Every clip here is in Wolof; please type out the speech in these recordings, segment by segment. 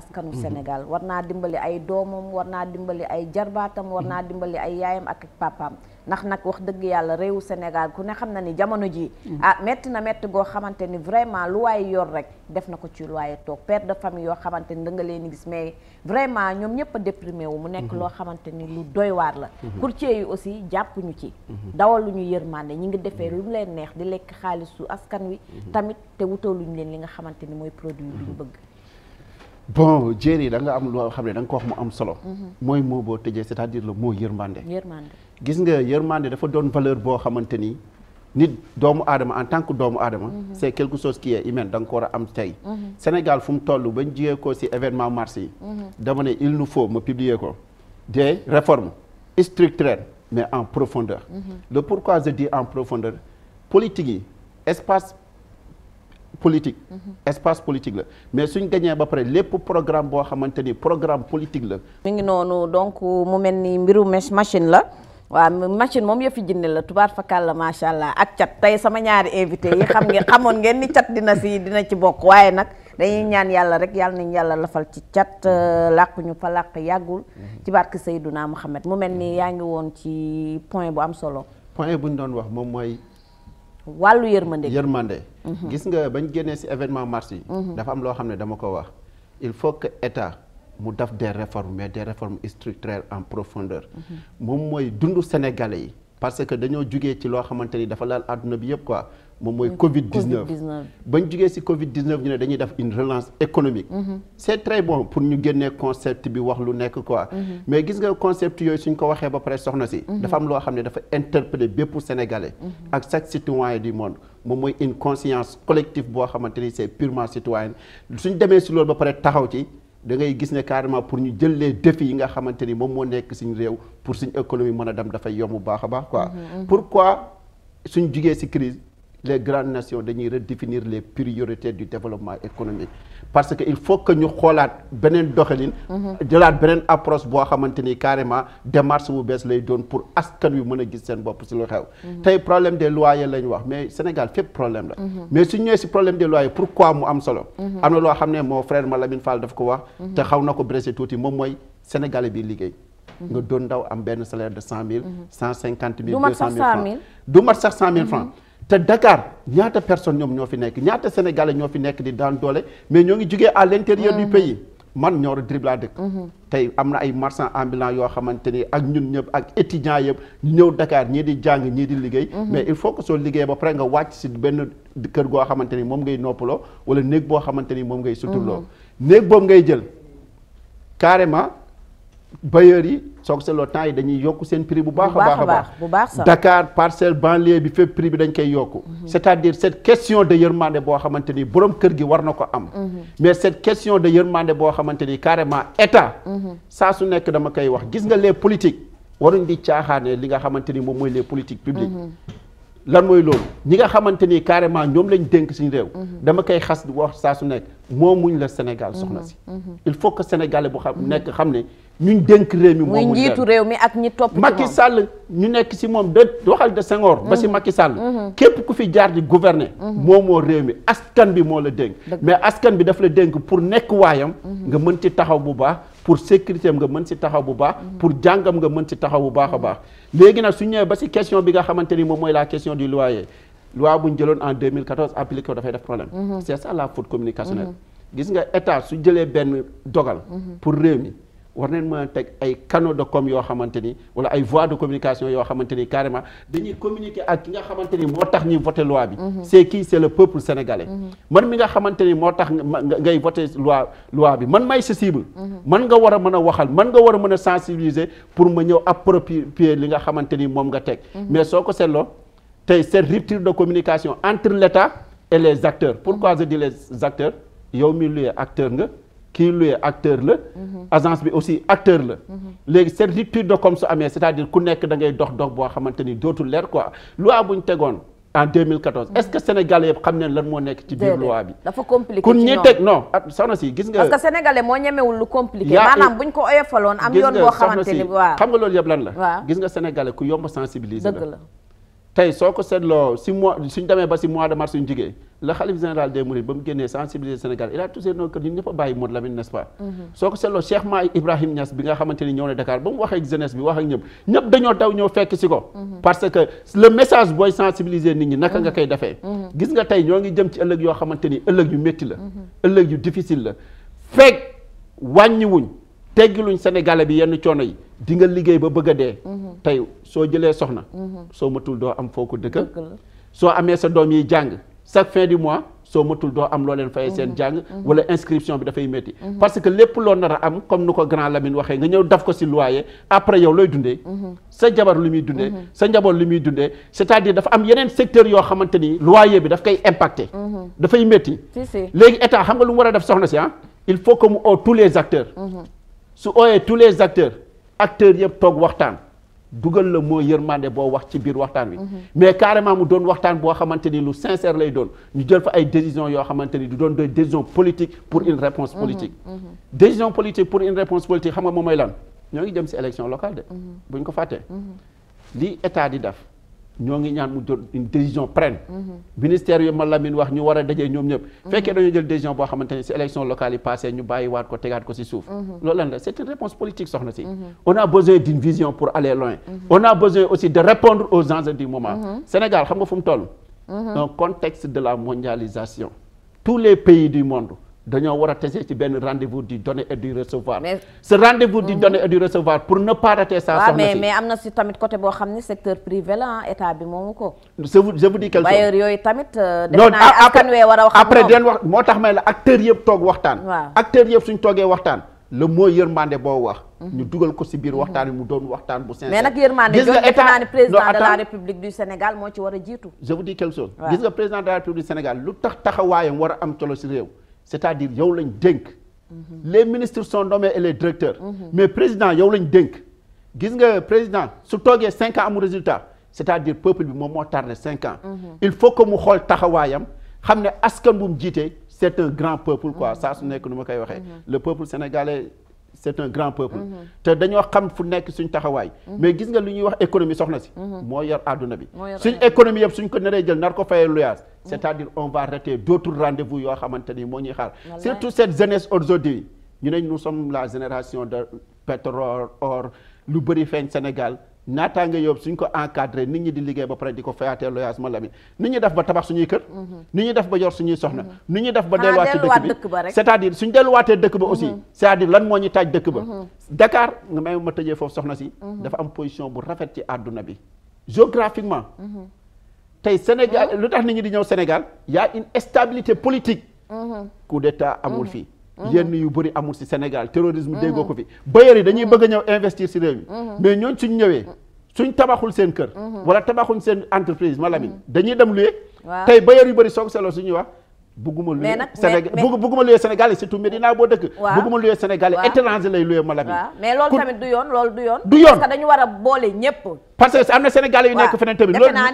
askanu Sénégal war naa dimbali ay doomam war naa dimbali ay jarbaatam war naa dimbali ay yaayam ak papaam ndax nag wax dëgg yàlla réewu Sénégal ku ne xam na ni jamono ji metti na metti goo xamante ni vraiment lu waaye yor rek def na ko ci lu waaye toog père de famille yoo xamante ni da nga leen gis mais vraiment ñoom ñëpp a déprimé wu mu nekk loo xamante ni lu doy waar la courtier yi aussi jàppuñu ci dawaluñu yërmande ñi ngi defee lu leen neex di lekk xaalisu askan wi tamit te wutaluñu leen li nga xamante ni mooy produit bi ñu bëgg. bon Jéeri da nga am loo xam ne da nga ko wax mu am solo. mooy moo boo tëjee c'est-à-dire le mot yërmande. gis nga yërmande dafa doon valeur boo xamante ni nit doomu aadama en tant que doomu aadama. c'est quelque chose qui est humain da nga ko war a am tey. Sénégal fu mu toll bañ jiyee ko ci événement mars yi. dama ne il nous faut ma publier ko des réformes structurelles mais en profondeur. le pourquoi je dis en profondeur politique yi espace politique. espace politique la mais suñ gañee ba pare lépp programme boo xamante ni programme politique la. mi ngi noonu donc mu mel ni mbiru machine la. waaw machine moom yëfi jinne la tubaar fakal la macha allah ak cat tey sama ñaari invité yi xamoon ngeen ni cat dina ci bokk waaye nag dañuy ñaan yàlla rek yàlla nañ yàlla lafal ci cat làkkuñu fa làkk yàggul ci barke Seydouna Mohamed mu mel ni yaa ngi woon ci point bu am solo. point bu ñu doon wax moom mooy. wàllu yërmande. gis nga bañ génnee ci événement mars yi. dafa am loo xam ne dama ko wax il faut que état. mu def des réformes mais des réformes structurelles en profondeur moom mooy dundu sénégalais yi parce que dañoo jugee ci loo xamante ni dafa laal àdduna bi yëpp quoi moom mooy Covid-19 bañ jugee ci Covid-19 ñu ne dañuy def une relance économique c'est très bon pour ñu génnee concept bi wax lu nekk quoi mais gis nga concept yooyu suñ ko waxee ba pare soxna si dafa am loo xam ne dafa interpeller bépp sénégalais ak chaque citoyen du monde moom mooy une conscience collective boo xamante ni c'est purement citoyenne suñ demee ci loolu ba pare taxaw ci da ngay gis ne carrément pour ñu jël les défis yi nga xamante ni moom moo nekk suñu réew pour suñu économie mën a dem dafay yomb bu baax a baax quoi. pourquoi suñ jugee ci crise les grandes nations dañuy redéfinir les priorités du développement économique parce que il faut que ñu xoolaat beneen doxalin. jëlaat beneen approche boo xamante ni carrément démarche bu bees lay doon pour askan wi mën a gis seen bopp ci lu xew. tey problème des loyers lañ wax mais Sénégal fépp problème la. mais su ñëwee ci problème des loyers pourquoi mu am solo. am na loo xam ne mon frère Malamine Fall daf ko wax. te xaw na ko bressé tuuti moom mooy sénégalais bi liggéey. nga doon ndaw am benn salaire de 100 000. 150 000 200 000 francs du mat sax 100 000 francs. te Dakar ñaata personnes ñoom ñoo fi nekk ñaata sénégalais ñoo fi nekk di daan doole mais ñoo ngi jugee à l'intérieur du pays man Nioro Drib laa dëkk tey am na ay marchands ambulants yoo xamante ni ak ñun ñëpp ak étudiants yëpp ñu ñëw Dakar ñii di jàng ñii di liggéey mais il faut que soo liggéey ba pare nga wàcc ci benn kër goo xamante ni moom ngay noppaloo wala néeg boo xamante ni moom ngay suturloo néeg boobu ngay jël carrément bailleurs yi soog seetloo temps yi dañuy yokk seen prix bu baax a baax Dakar parcelle banlieue bi fépp prix bi dañ koy yokku c'est-à-dire cette question de yërmande boo xamante ni borom kër gi war na ko am mais cette question de yërmande boo xamante ni carrément état saa su nekk dama koy wax gis nga les politiques waruñ di caaxaane li nga xamante ni moom mooy les politiques publiques lan mooy loolu ñi nga xamante ni carrément ñoom lañ dénk suñu réew dama koy xas wax saa su nekk moomuñ la Sénégal soxna si il faut que sénégalais bu xam ne ñuñ dénk réew mi moomuñ muy njiitu réew mi ak ñi topp ci Macky Sall ñu nekk si moom de waxal de Senghor ba si Macky Sall képp ku fi jaar di gouverner moomoo réew mi askan bi moo la dénk mais askan bi daf la dénk pour nekk waayam nga mën ci taxaw bu baax pour sécurité am nga mën ci taxaw bu baax pour jàngam nga mën ci taxaw bu baax a baax léegi nag su ñëwee ba si question bi nga xamante ni moom mooy la question du loyer loi bu ñu jëloon en 2014 appliqué ko dafay def problème c'est ça la faute communicationnelle gis nga état su jëlee benn dogal pour réew mi war nañ mën a teg ay canaux de com yoo xamante ni wala ay voies de communication yoo xamante ni carrément dañuy communiquer ak ki nga xamante ni moo tax ñuy voter loi bi c'est qui c'est le peuple sénégalais man mi nga xamante ni moo tax ngay voter loi bi man may sa cible man nga war a mën a waxal man nga war a mën a sensibiliser pour ma ñëw approprier li nga xamante ni moom nga teg mais soo ko seetloo tey cette rupture de communication entre l'État et les acteurs pourquoi je dis les acteurs yow mi luye acteur nga kii luye acteur la agence bi aussi acteur la léegi cette rupture de com su amee c'est-à-dire ku nekk da ngay dox boo xamante ni dootul leer quoi loi bu ñu tegoon en 2014 est-ce que sénégalais yëpp xam ne lan moo nekk ci biir loi bi dafa compliqué ku ñi teg non soxna si gis nga parce que sénégalais moo ñemewul lu compliqué maanaam buñ ko oyofaloon am yoon boo xamante ni waaw xam nga loolu yëpp lan la gis nga sénégalais ku yomb sensibiliser dëgg la tey soo ko seetloo si mois suñ demee ba si mois de mars suñu jigee le khalife général des mourides ba mu génnee sensibiliser Sénégal il a touché nos cœurs ñun ñëpp a bàyyi Modou Lamine n'est-ce pas soo ko seetloo Cheikh Mahi Ibrahim Niass bi nga xamante ni ñëw na Dakar ba mu waxee ak jeunesse bi wax ak ñëpp dañoo daw ñëw fekk si ko parce que le message booy sensibiliser nit ñi naka nga koy defee gis nga tey ñoo ngi jëm ci ëllëg yoo xamante ni ëllëg yu métti la ëllëg yu difficile la fekk wàññiwuñ teggiluñ Sénégalais bi yenn coono yi di nga liggéey ba bëgg a dee tey soo jëlee soxna soo matul doo am foo ko dëkkal soo amee sa doom yi jàng chaque fin du mois soo matul doo am loo leen fayee seen jàng wala inscription bi dafay métti parce que lépp loo nar a am comme nu ko grand Lamine waxee nga ñëw daf ko si loyer après yow looy dundee sa jabar lu muy dundee sa njaboot lu muy dundee c'est-à-dire dafa am yeneen secteur yoo xamante ni loyer bi daf koy impacté dafay métti léegi état xam nga lu mu war a def soxna si il faut que mu oo tous les acteurs su ooyee tous les acteurs yëpp toog waxtaan dugal la moo yërmande boo wax ci biir waxtaan wi mais carrément mu doon waxtaan boo xamante ni lu sincère lay doon ñu jël fa ay décisions yoo xamante ni du doon des décisions politiques pour une réponse politique décision politique pour une réponse politique xam nga moom mooy lan ñoo ngi jëm si élection locale de buñ ko fàttee lii état di def ñoo ngi ñaan mu doon une décision prenne ministère yu ma Lamine wax ñu war a dajee ñoom ñëpp fekkee dañoo jël décision boo xamante ni si élection locale yi passé ñu bàyyi waat ko tegaat ko si suuf loolu lan la c'est une réponse politique soxna si on a besoin d'une vision pour aller loin on a besoin aussi de répondre aux enjeux du moment Sénégal xam nga fu mu toll un contexte de la mondialisation tous les pays du monde dañoo war a tase ci benn rendez-vous du donner et du recevoir ce rendez-vous du donner et du recevoir pour ne pas rater ça soxna si mais am na si tamit côté boo xam ne secteur privé la état bi moomu ko je vous dis quelque chose bailleur yooyu tamit defe naa askan wee war a wax après den wax moo tax may la acteurs yëpp toog waxtaan acteurs yëpp suñ toogee waxtaan le mot yërmande boo wax ñu dugal ko si biir waxtaan mu doon waxtaan bu sincère mais nag yërmande jooju defe naa ne président de la république du Sénégal moo ci war a jiitu je vous dis quelque chose gis nga président de la république du Sénégal lu tax taxawaayam war a am solo si réew c'est-à-dire yow lañ dénk les ministres sont nommés et les directeurs mais président yow lañ dénk gis nga président su toogee 5 ans amul résultat c'est-à-dire peuple bi moom moo tardé 5 ans il faut que mu xool taxawaayam xam ne askan bu mu jiite c'est un grand peuple quoi saa su nekk nu ma koy waxee le peuple sénégalais c'est un grand peuple te dañoo xam fu nekk suñ taxawaay mais gis nga lu ñuy wax économie soxna si moo yor àdduna bi suñ économie yëpp suñ ko naree jël nar ko fayee luyaas c'est-à-dire on va rater d'autres rendez-vous yoo xamante ni moo ñuy xaar surtout cette jeunesse aujourd'hui ñu ne nous sommes la génération de pétrole or lu bëri feeñ Sénégal naataange yóbbu suñ ko encadré nit ñi di liggéey ba pare di ko fayaatee loyaas ma la mi nit ñi def ba tabax suñuy kër nit ñi def ba yor suñuy soxna nit ñi def ba delluwaat ci dëkk bi c'est-à-dire suñ delluwaatee dëkk ba aussi c'est-à-dire lan moo ñu taaj dëkk ba Dakar nga may ma tëjee foofu soxna si dafa am position bu rafet ci àdduna bi géographiquement tey Sénégal lu tax nit ñi di ñëw Sénégal y a une stabilité politique coup d'état amul fii yenn yu bëri amul ci Sénégal terrorisme déggoo ko fi bailleurs yi dañuy bëgg a ñëw investir ci réew mi mais ñooñ suñ ñëwee suñ tabaxul seen kër wala tabaxuñ seen entreprise Malamine dañuy dem luye tey bailleurs yu bëri soog selo suñuy wax bugguma luye Sénégal bugguma luye Sénégal yi surtout Médina boo dëkk bugguma luye Sénégal yi étranger lay luye Malamine mais loolu tamit du yoon loolu du yoon parce que dañu war a boole ñëpp parce que am na Sénégalais yu nekk feneen tamit defe naa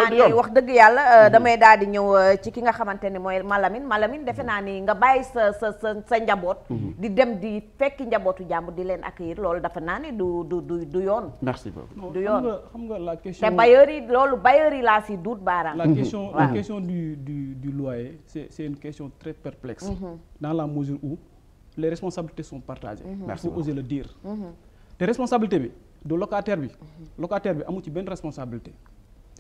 ni wax dëgg yàlla damay daal di ñëw ci ki nga xamante ni mooy Malamine defe naa ni nga bàyyi sa njaboot di dem di fekki njabootu jàmbur di leen accueillir loolu dafa naa ni du yoon merci beaucoup du yoon xam nga la question te bailleurs yi laa si duut baaraam la question du loyer c'est une question très perplexe dans la mesure où les responsabilités sont partagées il faut oser le dire te responsabilité bi de locataire bi amu ci benn responsabilité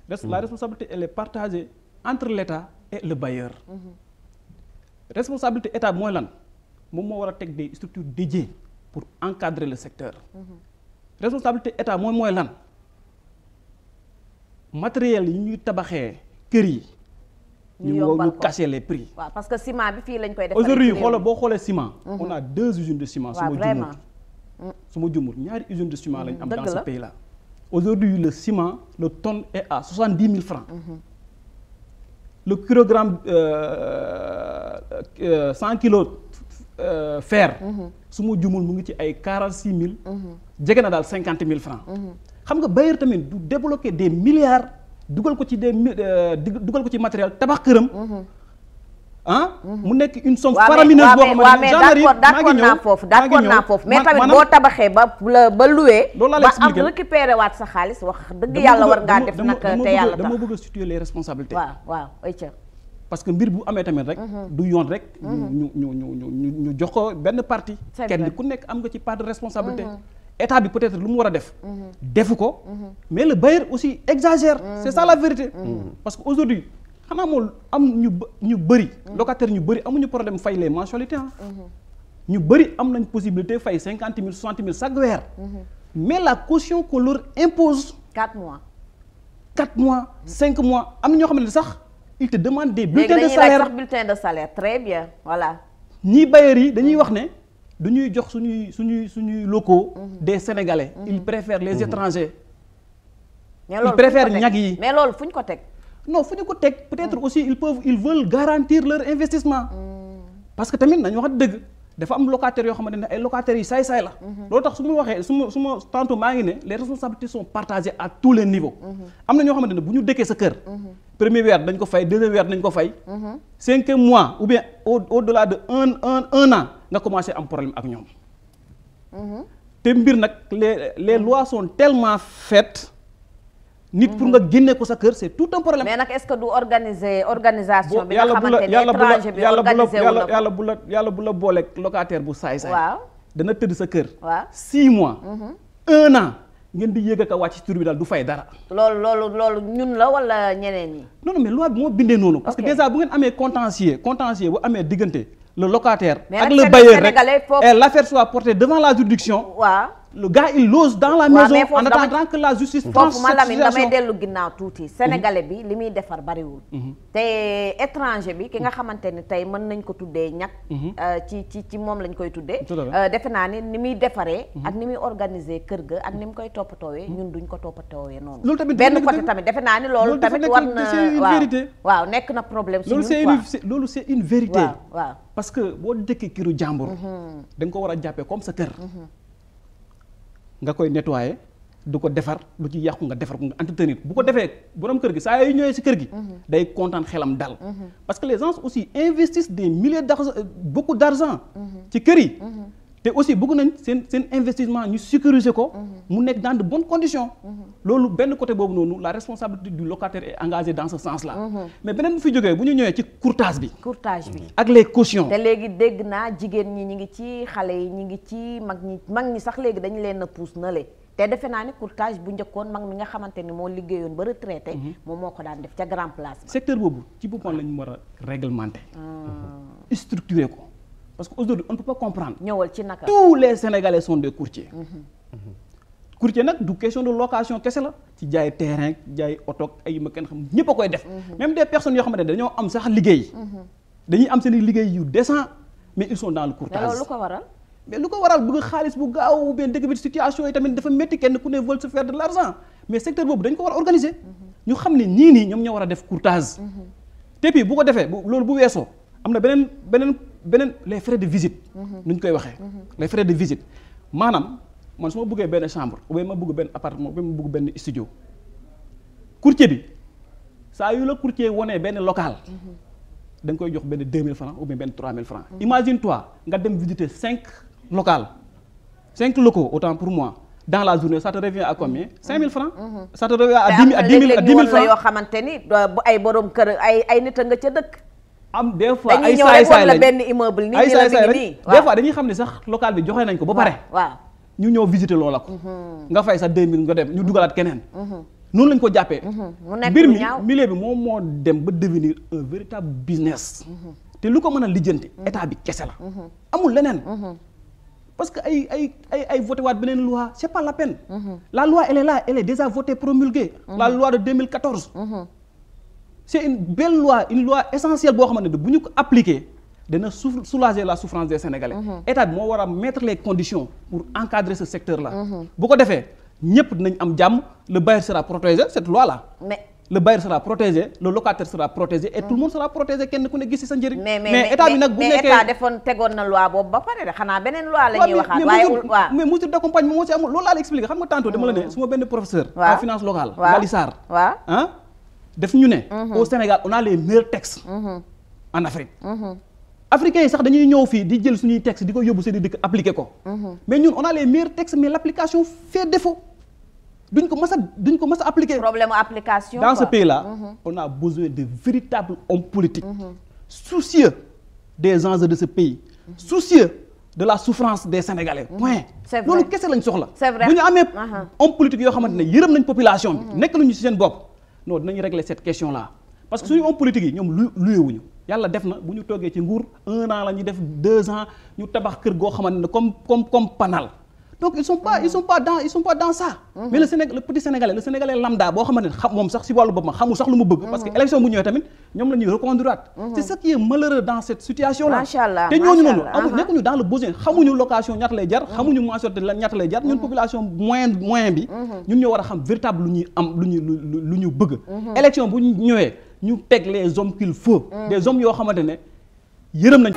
la responsabilité elle est partagée entre l'État et le bailleur responsabilité état bi mooy lan moom moo war a teg des structures dédiées pour encadrer le secteur responsabilité état mooy lan matériel yi ñuy tabaxee kër yi ñu casser les prix waaw parce que ciment bi fii lañ koy def aujourd'hui boo xoolee ciment on a 2 usines de ciment su ma jumur ñaari usine de ciment lañ am dans ce pays là aujourd'hui le ciment le tonne est à 70 000 francs le kilogramme 100 kilos fer su ma jumul mu ngi ci ay 46 000 jege na daal 50 000 francs xam nga bailleur tamit du débloquer des milliards dugal ko ci matériel tabax këram mu nekk une somme faramineuse boo xam ne d'accord naa foofu mais tamit boo tabaxee ba loué ba am récupéré waat sa xaalis wax dëgg yàlla war ngaa def nag te yàlla tax dama bëgg a situer les responsabilités. waaw ay ca parce que mbir bu amee tamit rek du yoon rek ñu jox ko benn parti kenn ku nekk am nga ci part de responsabilité. État bi peut-être lu mu war a def defu ko mais le bailleur aussi exagère c'est ça la vérité parce que aujourd'hui xanaa moom am ñu bëri locataire ñu bëri amuñu problème fay les mensualités ñu bëri am nañ possibilité fay 50 000 60 000 chaque weer mais la caution qu'on leur impose 4 mois 5 mois am na ñoo xam ne sax ils te demandent des bulletins de léegi salaire dañuy laaj sax bulletin de salaire très bien voilà ñii bailleurs yi dañuy wax ne dañuy jox suñuy locaux des Sénégalais ils préfèrent les étrangers ils préfèrent ñag yi mais loolu fu ñu ko teg non fu ñu ko teg peut-être aussi ils veulent garantir leur investissement parce que tamit nañu wax dëgg dafa am locataires yoo xamante ne ay locataires yi saay-saay la loolu tax su ma waxee su ma tantôt maa ngi ne les responsabilités sont partagées à tous les niveaux am na ñoo xamante ne bu ñu dëkkee sa kër premier weer dañ ko fay deuxième weer dañ ko fay 5 mois ou bien au-delà de un an nga commencé am problème ak ñoom te mbir nag les lois sont tellement faites nit pour nga génne ko sa kër c'est tout un problème. mais nag est-ce que du organisation bi nga xamante ne étranger bi organisé wu na ko yàlla bu la booleeg locataire bu saay-saay. waaw dana tëdd sa kër. waaw 6 mois. 1 an ngeen di yéeg ak a wàcc ci tribunal du fay dara. loolu ñun la wala ñeneen ñi. non mais loi bi moo bindee noonu. parce que déjà bu ngeen amee contentieux bu amee diggante le locataire. ak le bailleur rek et l'affaire soit portée devant la juridiction. waaw. le gars il loge dans la maison en attendant que la justice tranche foofu ma Lamine damay dellu ginnaaw tuuti sénégalais bi li muy defar bariwul te étranger bi ki nga xamante ni tey mën nañ ko tuddee ñag ci moom lañ koy tuddee defe naa ni muy defaree ak ni muy organiser kër ga ak ni mu koy toppatoowee ñun duñ ko toppatoowee noonu loolu tamit benn côté tamit defe naa ni loolu tamit war na waaw nekk na problème si ñun loolu c'est une vérité waaw parce que boo dëkkee këru jàmbur da nga ko war a jàppee comme sa kër nga koy nettoyer du ko defar lu ci yàqu nga defar ko nga entretenir bu ko defee borom kër gi saa yu ñëwee ci kër gi day kontaan xelam dal parce que les gens aussi investissent des milliers d'argent beaucoup d'argent ci kër yi te aussi bëgg nañ seen investissement ñu sécuriser ko mu nekk dans de bonnes conditions loolu benn côté boobu noonu la responsabilité du locataire est engagée dans ce sens là mais beneen bu fi jógee bu ñu ñëwee ci courtage bi ak les cautions te léegi dégg naa jigéen ñi ñi ngi ci xale yi ñi ngi ci mag ñi sax léegi dañu leen a pousse na le te defe naa ni courtage bu njëkkoon mag mi nga xamante ni moo liggéeyoon ba retraité moom moo ko daan def ca grand place secteur boobu ci boppam lañu war a réglementer structurer ko parce que aujourd'hui on ne peut pas comprendre. ñëwal ci naka tous les Sénégalais sont des courtiers. courtier nag du question de location kese la ci jaay terrain jaay oto ay ma kenn xam ñëpp a koy def. même des personnes yoo xamante ne dañoo am sax liggéey. dañuy am seen liggéey yu décent mais ils sont dans le courtage. mais loolu lu ko waral. mais lu ko waral bëgg xaalis bu gaaw ou bien dëkk bi situation yi tamit dafa métti kenn ku ne veut se faire de l'argent mais secteur boobu dañ ko war a organiser. ñu xam ne ñii nii ñoom ñoo war a def courtage. te puis bu ko defee loolu bu weesoo am na beneen les frais de visite. nu ñu koy waxee. les frais de visite maanaam man su ma bëggee benn chambre ou bien ma bëgg benn appartement ou bien ma bëgg benn studio courtier bi saa yu la courtier wonee benn local. da nga koy jox benn 2000 francs ou bien benn 3000 francs. imagine toi nga dem visiter 5 locaux autant pour moi dans la journée ça te revient à combien 5000 francs. ça te revient à 10 000 francs yoo xamante ni bu ay borom kër ay nit a nga ca dëkk. am des fois ay saay-saay lañ benn immeuble nii ay saay-saay lañ nii des fois dañuy xam ne sax local bi joxe nañ ko ba pare. waaw ñu ñëw visiter loola ko. nga fay sa 2000 nga dem ñu dugalaat keneen. noonu lañ ko jàppee. mbir mi milieu bi moom moo dem ba devenir un véritable business. te lu ko mën a lijjanti état bi kese la. amul leneen. parce que ay voté waat beneen loi c'est pas la peine. la loi elle est là elle est déjà votée promulguée. la loi de 2014. c'est une belle loi une loi essentielle boo xamante ne bu ñu ko appliquer dana soulager la souffrance des Sénégalais. état bi moo war a mettre les conditions pour encadrer ce secteur là. bu ko defee ñëpp dinañ am jàmm le bailleur sera protégé cette loi là. mais le bailleur sera protégé le locataire sera protégé et tout le monde sera protégé kenn ku ne gis ci sa njëriñ. mais état bi nag bu nekkee mais état tegoon na loi boobu ba pare de xanaa beneen loi la ñuy waxaat. waaye waaw mais mesure d'accompagnement moo ci amul loolu laa la expliqué xam nga tantôt dama la ne su ma benn professeur. en finance locale. waaw Gali Sarr. waaw ah def ñu ne. au Sénégal on a les meilleurs textes. en Afrique. Africains yi sax dañuy ñëw fii di jël suñuy texte di ko yóbbu seen i dëkk appliquer ko. mais ñun on a les meilleurs textes mais l'application fait défaut. duñ ko mës a appliquer. problème application dans ce pays là. on a besoin de véritables hommes politiques. soucieux des enjeux de ce pays. soucieux de la souffrance des Sénégalais. point. c'est vrai loolu kese lañ soxla. c'est vrai bu ñu amee homme politique yoo xamante ne yërëm nañ population bi. nekk nañu ci seen bopp. non dinañ régler cette question là parce que suñu homme politique yi ñoom luyewuñu yàlla def na bu ñu toogee ci nguur 1 an la ñuy def 2 ans ñu tabax kër goo xamante ne comme panal. donc ils sont pas dans ça. mais le petit sénégalais le sénégalais lambda boo xamante ne moom sax si wàllu boppam xamul sax lu mu bëgg. parce que élection bu ñëwee tamit ñoom la ñuy reconduiraat. c'est ce qui est malheureux dans cette situation là. macha allah te ñooñu noonu amul nekkuñu dans le besoin xamuñu location ñaata lay jar. xamuñu mensualité la ñaata lay jar. ñun population moyen bi. ñun ñoo war a xam véritable lu ñuy am lu ñu bëgg. élection bu ñu ñëwee ñu teg les hommes qu'il faut. des hommes yoo xamante ne yërëm nañ